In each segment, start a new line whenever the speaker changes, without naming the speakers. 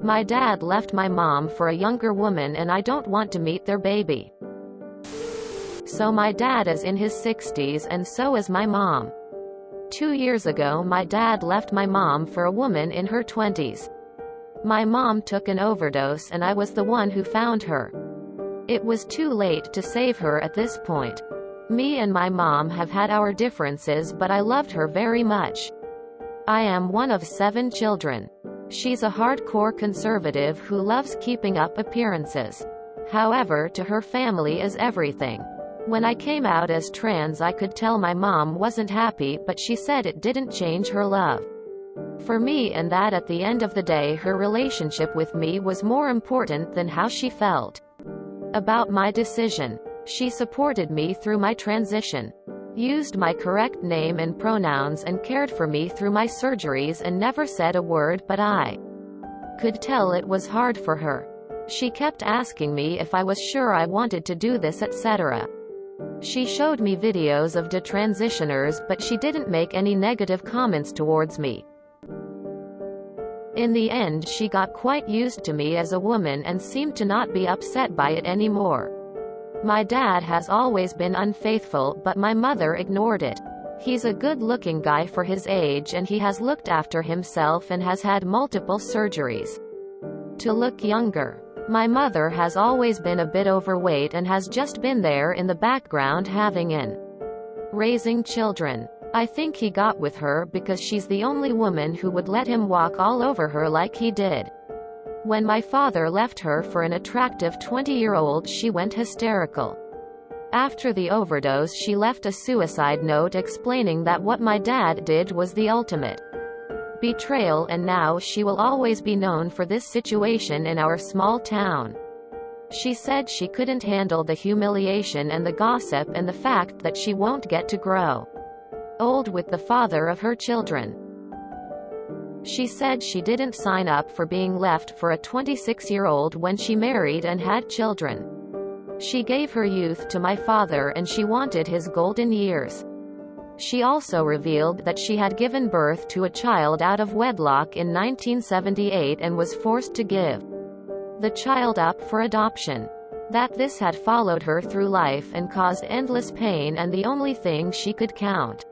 My dad left my mom for a younger woman and I don't want to meet their baby. So my dad is in his 60s and so is my mom. 2 years ago my dad left my mom for a woman in her 20s. My mom took an overdose and I was the one who found her. It was too late to save her at this point. Me and my mom have had our differences but I loved her very much. I am one of 7 children. She's a hardcore conservative who loves keeping up appearances. However, to her family is everything. When I came out as trans I could tell my mom wasn't happy but she said it didn't change her love for me and that at the end of the day her relationship with me was more important than how she felt about my decision. She supported me through my transition, used my correct name and pronouns and cared for me through my surgeries and never said a word but I could tell it was hard for her. She kept asking me if I was sure I wanted to do this etc. She showed me videos of detransitioners but she didn't make any negative comments towards me. In the end she got quite used to me as a woman and seemed to not be upset by it anymore. My dad has always been unfaithful but my mother ignored it. He's a good-looking guy for his age and he has looked after himself and has had multiple surgeries to look younger. My mother has always been a bit overweight and has just been there in the background having in raising children. I think he got with her because she's the only woman who would let him walk all over her like he did. When my father left her for an attractive 20-year-old she went hysterical. After the overdose she left a suicide note explaining that what my dad did was the ultimate betrayal and now she will always be known for this situation in our small town. She said she couldn't handle the humiliation and the gossip and the fact that she won't get to grow old with the father of her children. She said she didn't sign up for being left for a 26-year-old when she married and had children. She gave her youth to my father and she wanted his golden years. She also revealed that she had given birth to a child out of wedlock in 1978 and was forced to give the child up for adoption. That this had followed her through life and caused endless pain and the only thing she could count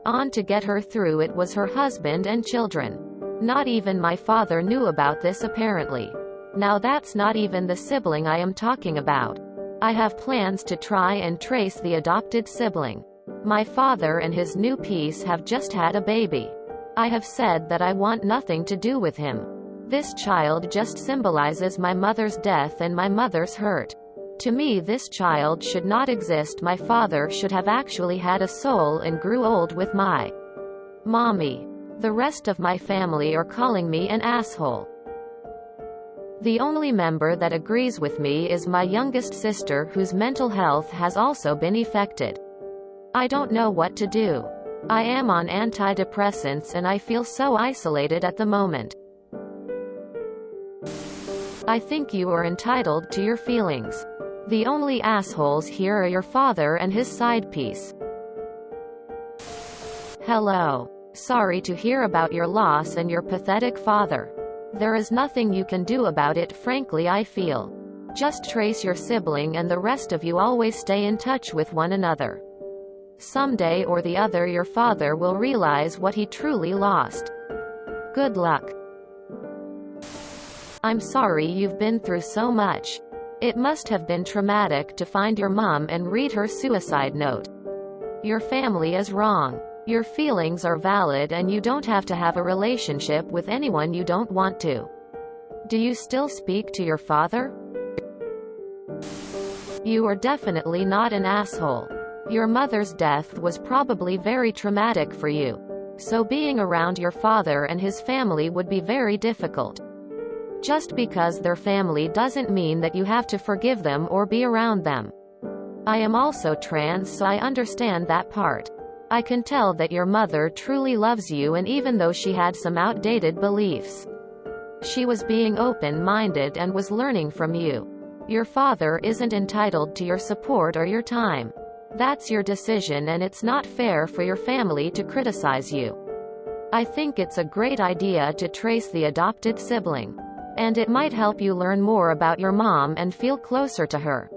on to get her through it was her husband and children. Not even my father knew about this apparently. Now that's not even the sibling I am talking about. I have plans to try and trace the adopted sibling. My father and his new piece have just had a baby. I have said that I want nothing to do with him. This child just symbolizes my mother's death and my mother's hurt. To me this child should not exist. My father should have actually had a soul and grew old with my mommy. The rest of my family are calling me an asshole. The only member that agrees with me is my youngest sister whose mental health has also been affected. I don't know what to do. I am on antidepressants and I feel so isolated at the moment. I think you are entitled to your feelings. The only assholes here are your father and his side piece. Hello. Sorry to hear about your loss and your pathetic father. There is nothing you can do about it, frankly, I feel. Just trace your sibling and the rest of you always stay in touch with one another. Someday or the other your father will realize what he truly lost. Good luck. I'm sorry you've been through so much. It must have been traumatic to find your mom and read her suicide note. Your family is wrong. Your feelings are valid and you don't have to have a relationship with anyone you don't want to. Do you still speak to your father? You are definitely not an asshole. Your mother's death was probably very traumatic for you. So being around your father and his family would be very difficult. Just because they're family doesn't mean that you have to forgive them or be around them. I am also trans, so I understand that part. I can tell that your mother truly loves you, and even though she had some outdated beliefs, she was being open-minded and was learning from you. Your father isn't entitled to your support or your time. That's your decision and it's not fair for your family to criticize you. I think it's a great idea to trace the adopted sibling. And it might help you learn more about your mom and feel closer to her.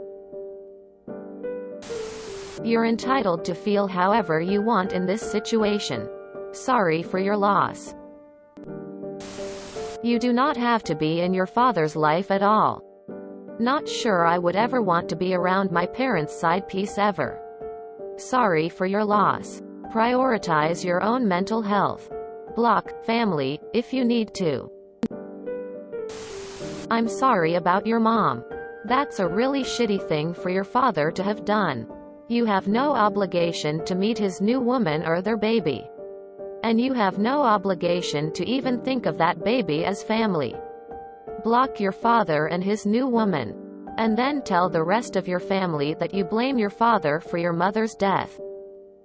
You're entitled to feel however you want in this situation. Sorry for your loss. You do not have to be in your father's life at all. Not sure I would ever want to be around my parents' side piece ever. Sorry for your loss. Prioritize your own mental health. Block family if you need to. I'm sorry about your mom. That's a really shitty thing for your father to have done. You have no obligation to meet his new woman or their baby. And you have no obligation to even think of that baby as family. Block your father and his new woman. And then tell the rest of your family that you blame your father for your mother's death.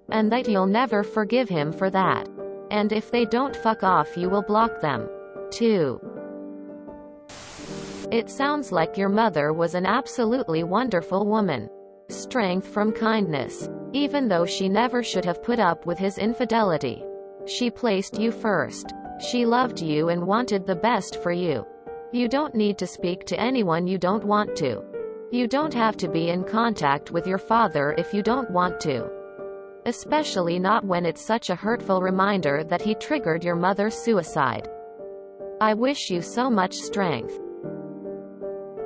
And that you'll never forgive him for that. And if they don't fuck off, you will block them, too. It sounds like your mother was an absolutely wonderful woman. Strength from kindness. Even though she never should have put up with his infidelity. She placed you first. She loved you and wanted the best for you. You don't need to speak to anyone you don't want to. You don't have to be in contact with your father if you don't want to. Especially not when it's such a hurtful reminder that he triggered your mother's suicide. I wish you so much strength.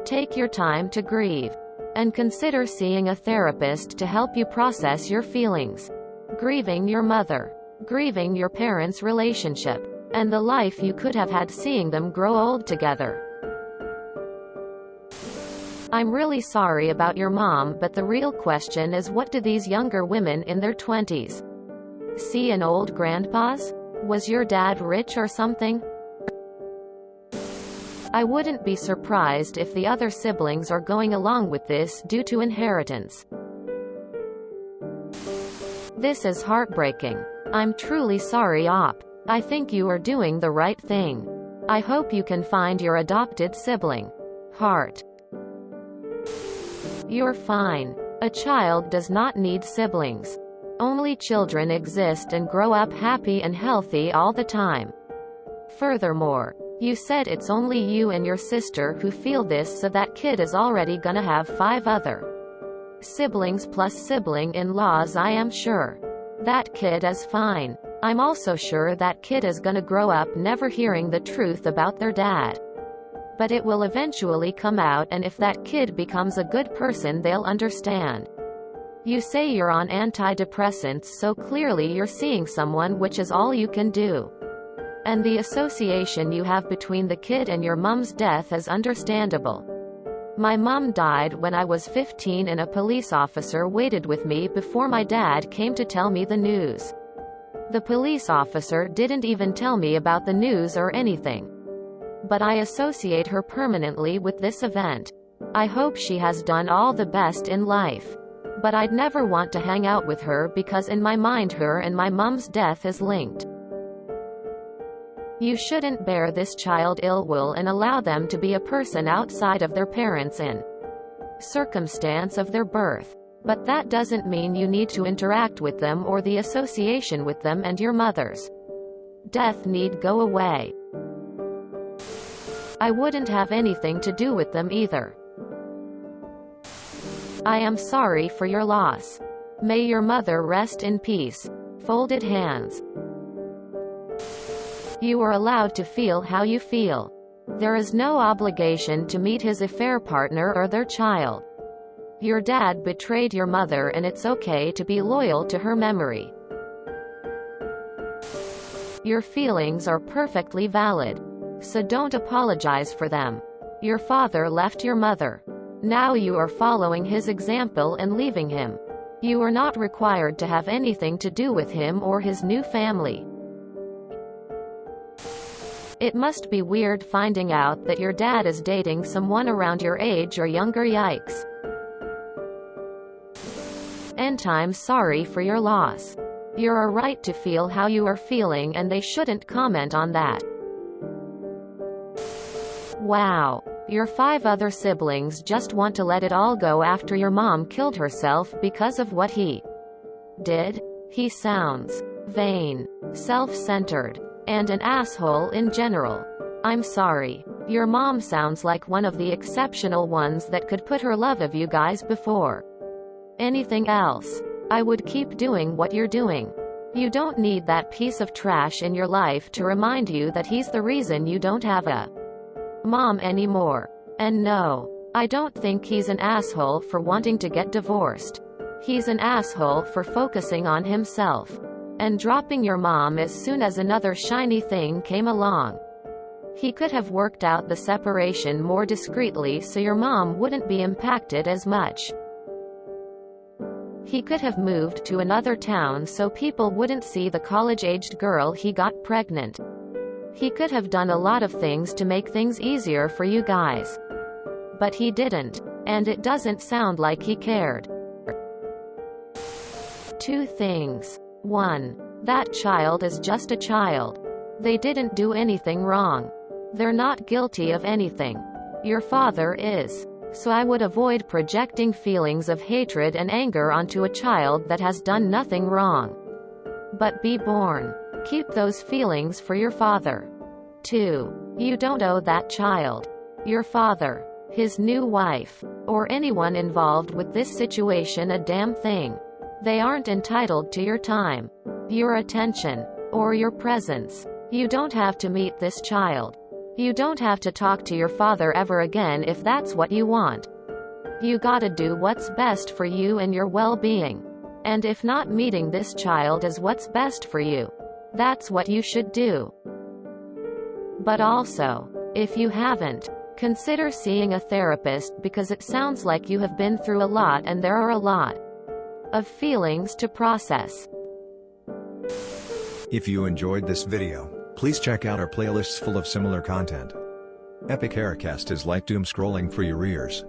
Take your time to grieve. And consider seeing a therapist to help you process your feelings. Grieving your mother. Grieving your parents' relationship. And the life you could have had seeing them grow old together. I'm really sorry about your mom, but the real question is, what do these younger women in their 20s see in old grandpas? Was your dad rich or something? I wouldn't be surprised if the other siblings are going along with this due to inheritance. This is heartbreaking. I'm truly sorry, Op. I think you are doing the right thing. I hope you can find your adopted sibling. Heart. You're fine. A child does not need siblings. Only children exist and grow up happy and healthy all the time. Furthermore, you said it's only you and your sister who feel this, so that kid is already gonna have 5 other siblings plus sibling-in-laws. I am sure that kid is fine. I'm also sure that kid is gonna grow up never hearing the truth about their dad. But it will eventually come out, and if that kid becomes a good person, they'll understand. You say you're on antidepressants, so clearly you're seeing someone, which is all you can do. And the association you have between the kid and your mom's death is understandable. My mom died when I was 15 and a police officer waited with me before my dad came to tell me the news. The police officer didn't even tell me about the news or anything. But I associate her permanently with this event. I hope she has done all the best in life. But I'd never want to hang out with her because in my mind her and my mom's death is linked. You shouldn't bear this child ill will and allow them to be a person outside of their parents in circumstance of their birth. But that doesn't mean you need to interact with them or the association with them and your mother's death need go away. I wouldn't have anything to do with them either. I am sorry for your loss. May your mother rest in peace. Folded hands. You are allowed to feel how you feel. There is no obligation to meet his affair partner or their child. Your dad betrayed your mother and it's okay to be loyal to her memory. Your feelings are perfectly valid. So don't apologize for them. Your father left your mother. Now you are following his example and leaving him. You are not required to have anything to do with him or his new family. It must be weird finding out that your dad is dating someone around your age or younger. Yikes. And I'm sorry for your loss. You're a right to feel how you are feeling and they shouldn't comment on that. Wow. Your 5 other siblings just want to let it all go after your mom killed herself because of what he did? He sounds vain, self-centered, and an asshole in general. I'm sorry. Your mom sounds like one of the exceptional ones that could put her love of you guys before anything else. I would keep doing what you're doing. You don't need that piece of trash in your life to remind you that he's the reason you don't have a mom anymore. And no, I don't think he's an asshole for wanting to get divorced. He's an asshole for focusing on himself and dropping your mom as soon as another shiny thing came along. He could have worked out the separation more discreetly so your mom wouldn't be impacted as much. He could have moved to another town so people wouldn't see the college-aged girl he got pregnant. He could have done a lot of things to make things easier for you guys. But he didn't. And it doesn't sound like he cared. 2 things. 1. That child is just a child. They didn't do anything wrong. They're not guilty of anything. Your father is. So I would avoid projecting feelings of hatred and anger onto a child that has done nothing wrong. But be born. Keep those feelings for your father. 2. You don't owe that child, your father, his new wife, or anyone involved with this situation a damn thing. They aren't entitled to your time, your attention, or your presence. You don't have to meet this child. You don't have to talk to your father ever again if that's what you want. You gotta do what's best for you and your well-being. And if not meeting this child is what's best for you, that's what you should do. But also, if you haven't, consider seeing a therapist because it sounds like you have been through a lot and there are a lot of feelings to process.
If you enjoyed this video, please check out our playlists full of similar content. Epic Haircast is like doom scrolling for your ears.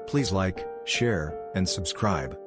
Please like, share, and subscribe.